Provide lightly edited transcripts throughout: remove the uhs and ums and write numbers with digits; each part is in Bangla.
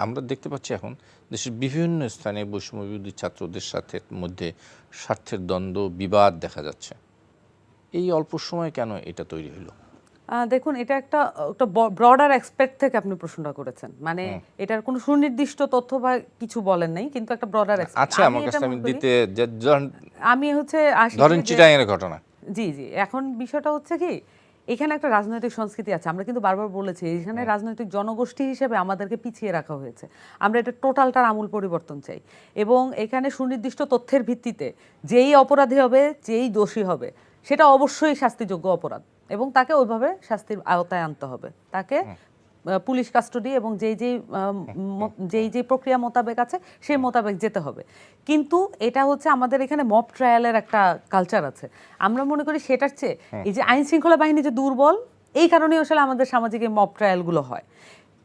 আমরা দেখতে পাচ্ছি এখন দেশের বিভিন্ন স্থানে বৈষম্যবিরোধী ছাত্রদের সাথে মধ্যে স্বার্থের দ্বন্দ্ব, বিবাদ দেখা যাচ্ছে। এই অল্প সময় কেন এটা তৈরি হলো? দেখুন, এটা একটা ব্রডার অ্যাসপেক্ট থেকে আপনি প্রশ্নটা করেছেন, মানে এটার কোনো সুনির্দিষ্ট তথ্য বা কিছু বলেন নাই, কিন্তু একটা ব্রডার অ্যাসপেক্ট আচ্ছা, আমার কাছে আমি দিতে আমি হচ্ছে ধরেন চিটাগাংয়ের ঘটনা। জি জি, এখন বিষয়টা হচ্ছে কি, এখানে একটা রাজনৈতিক সংস্কৃতি আছে। আমরা কিন্তু বারবার বলেছি এখানে রাজনৈতিক জনগোষ্ঠী হিসেবে আমাদেরকে পিছিয়ে রাখা হয়েছে। আমরা এটা টোটালটার আমূল পরিবর্তন চাই, এবং এখানে সুনির্দিষ্ট তথ্যের ভিত্তিতে যেই অপরাধী হবে, যেই দোষী হবে, সেটা অবশ্যই শাস্তিযোগ্য অপরাধ, এবং তাকে ওইভাবে শাস্তির আওতায় আনতে হবে। তাকে পুলিশ কাস্টডি এবং যেই প্রক্রিয়া মোতাবেক আছে সেই মোতাবেক যেতে হবে। কিন্তু এটা হচ্ছে আমাদের এখানে মব ট্রায়ালের একটা কালচার আছে। আমরা মনে করি সেটার চেয়ে এই যে আইন শৃঙ্খলা বাহিনী যে দুর্বল, এই কারণেই আসলে আমাদের সামাজিক এই মব ট্রায়ালগুলো হয়।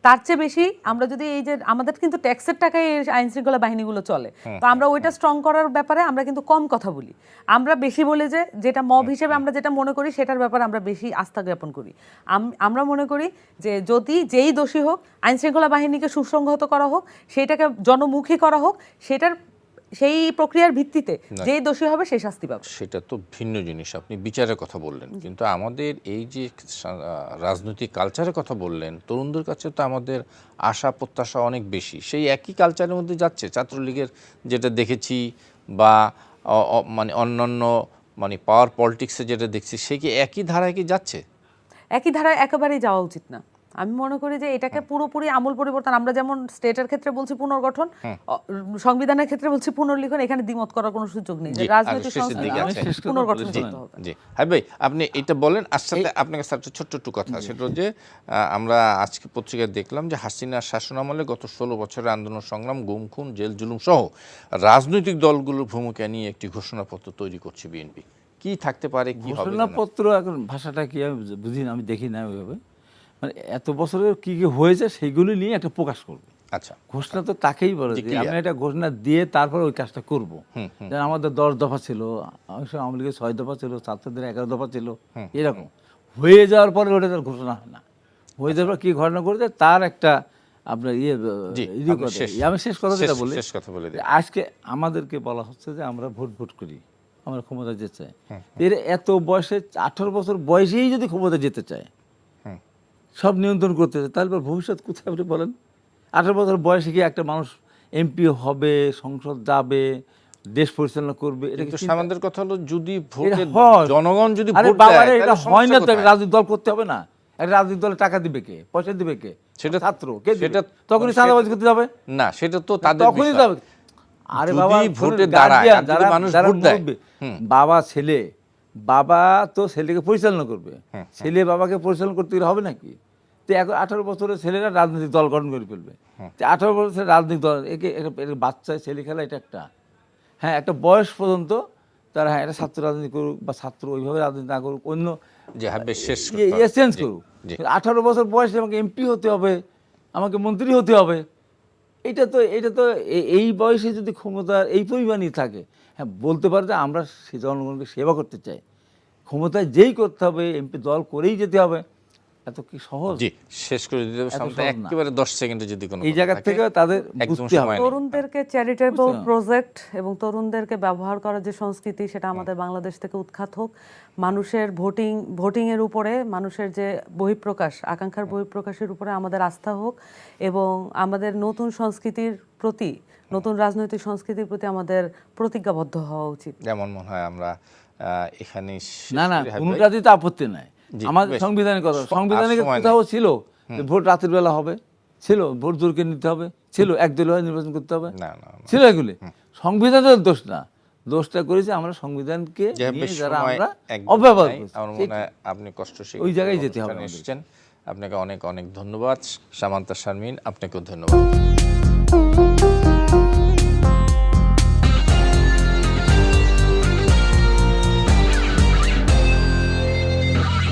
তার চেয়ে বেশি আমরা যদি এই যে আমাদের কিন্তু ট্যাক্সের টাকায় আইন শৃঙ্খলা বাহিনীগুলো চলে, তো আমরা ওইটা স্ট্রং করার ব্যাপারে আমরা কিন্তু কম কথা বলি। আমরা বেশি বলি যে যেটা মব হিসেবে আমরা যেটা মনে করি সেটার ব্যাপারে আমরা বেশি আস্থা জ্ঞাপন করি। আমরা মনে করি যে যদি যেই দোষী হোক, আইন শৃঙ্খলা বাহিনীকে সুসংহত করা হোক, সেইটাকে জনমুখী করা হোক, সেই প্রক্রিয়ার ভিত্তিতে যেই দোষী হবে সেই শাস্তি পাবে। সেটা তো ভিন্ন জিনিস, আপনি বিচারের কথা বললেন, কিন্তু আমাদের এই যে রাজনৈতিক কালচারের কথা বললেন, তরুণদের কাছে তো আমাদের আশা প্রত্যাশা অনেক বেশি। সেই একই কালচারের মধ্যে যাচ্ছে ছাত্রলীগের, যেটা দেখেছি, বা মানে অন্যান্য মানে পাওয়ার পলিটিক্সে যেটা দেখছি, সে কি একই ধারায় কি যাচ্ছে? একই ধারায় একেবারেই যাওয়া উচিত না। আমি মনে করি যে এটাকে পুরোপুরি আমূল পরিবর্তন, আমরা যেমন স্টেটের ক্ষেত্রে বলছি পুনর্গঠন, সংবিধানের ক্ষেত্রে বলছি পুনর্লিখন, এখানে দ্বিমত করার কোনো সুযোগ নেই। রাজনৈতিক সংস্কৃতি পুনর্গঠন করতে হবে। জি হ্যাঁ ভাই, আপনি এটা বলেন। আসলে আপনার কাছে একটা ছোট্ট একটু কথা, সেটা যে আমরা আজকে পত্রিকায় দেখলাম যে হাসিনার শাসনামলে গত 16 বছরের আন্দোলন সংগ্রাম, গুম খুন, জেল জুলুম সহ রাজনৈতিক দলগুলোর ভূমিকা নিয়ে একটি ঘোষণাপত্র তৈরি করছে বিএনপি। কি থাকতে পারে, কি হবে? ঘোষণাপত্র এখন ভাষাটা কি আমি বুঝি না, আমি দেখি না ওইভাবে। মানে এত বছরের কি কি হয়েছে সেইগুলি নিয়ে একটা প্রকাশ করবে। আচ্ছা, ঘোষণা তো তাকেই বলে যে আমি একটা ঘোষণা দিয়ে তারপর ওই কাজটা করব। যেন আমাদের 10 দফা ছিল, আওয়ামী লীগের 6 দফা ছিল, ছাত্রদের 11 দফা ছিল, এরকম হয়ে যাওয়ার পরে ওটা তার ঘোষণা হয় না। হয়ে যাওয়ার পর কি ঘটনা করেছে তার একটা আপনার আমি শেষ কথা যেটা বলি, আজকে আমাদেরকে বলা হচ্ছে যে আমরা ভোট করি, আমরা ক্ষমতা যেতে চাই। এর এত বয়সে 18 বছর বয়সেই যদি ক্ষমতা যেতে চায়, সব নিয়ন্ত্রণ করতে চায়, তাহলে ভবিষ্যৎ কোথায় আপনি বলেন? 18 বছর বয়সে কি একটা মানুষ এমপি হবে, সংসদ যাবে, দেশ পরিচালনা করবে? এটা কিন্তু আমাদের কথা হলো যদি জনগণ যদি ভোট দেয়, এটা হয় না তো। একটা রাজনৈতিক দল করতে হবে না? একটা রাজনৈতিক দলে টাকা দিবে কে, পয়সা দিবে কে? সেটা ছাত্র কে দিবে? তখনই চাঁদাবাজি করতে যাবে না, সেটা তো তাদের তখনই যাবে। আরে বাবা, ভোটে দাঁড়ায়, যদি মানুষ ভোট দেয়, বাবা ছেলে, বাবা তো ছেলেকে পরিচালনা করবে, ছেলে বাবাকে পরিচালনা করতে গেলে হবে নাকি? তো এখন 18 বছরের ছেলেরা রাজনৈতিক দল গঠন করে ফেলবে। 18 বছরের রাজনৈতিক দল, একে বাচ্চায় ছেলে খেলা, এটা একটা একটা বয়স পর্যন্ত তারা এটা ছাত্র রাজনীতি করুক বা ছাত্র ওইভাবে রাজনীতি না করুক, অন্য চেঞ্জ করুক। 18 বছর বয়সে আমাকে এমপি হতে হবে, আমাকে মন্ত্রী হতে হবে, এটা তো এই বয়সে যদি ক্ষমতার এই পরিমাণই থাকে, বলতে পারে যে আমরা সে জনগণকে সেবা করতে চাই, ক্ষমতায় যেই করতে হবে, এমপি দল করেই যেতে হবে, এত কি সহজ? জি, শেষ করে দিতে হবে একেবারে 10 সেকেন্ডে যদি কোনো এই জায়গা থেকে তাদের বুঝতে হবে। তরুণদেরকে চ্যারিটেবল প্রজেক্ট এবং তরুণদেরকে ব্যবহার করার যে সংস্কৃতি, সেটা আমাদের বাংলাদেশ থেকে উৎখাত হোক। মানুষের ভোটিং এর উপরে, মানুষের যে বহিঃপ্রকাশ, আকাঙ্ক্ষার বহিঃপ্রকাশের উপরে আমাদের আস্থা হোক, এবং আমাদের নতুন সংস্কৃতির প্রতি, নতুন রাজনৈতিক সংস্কৃতির প্রতি আমাদের প্রতিজ্ঞাবদ্ধ হওয়া উচিত। যেমন মনে হয় আমরা এখানে না কোনটাতেই তো আপত্তি নাই। আমাদের সংবিধানের কথা, সংবিধানে কোথাও ছিল ভোট রাতের বেলা হবে, ছিল ভোট জোরকে নিতে হবে, ছিল একদলীয় নির্বাচন করতে হবে, ছিল এগুলি। সংবিধানের দোষ না, দোষটা করেছে আমরা সংবিধানকে নিয়ে যারা আমরা অব্যবহার করছি। আপনি কষ্ট ওই জায়গায় যেতে হবে। আপনাকে অনেক অনেক ধন্যবাদ। সামান্তা শারমিন, আপনাকেও ধন্যবাদ।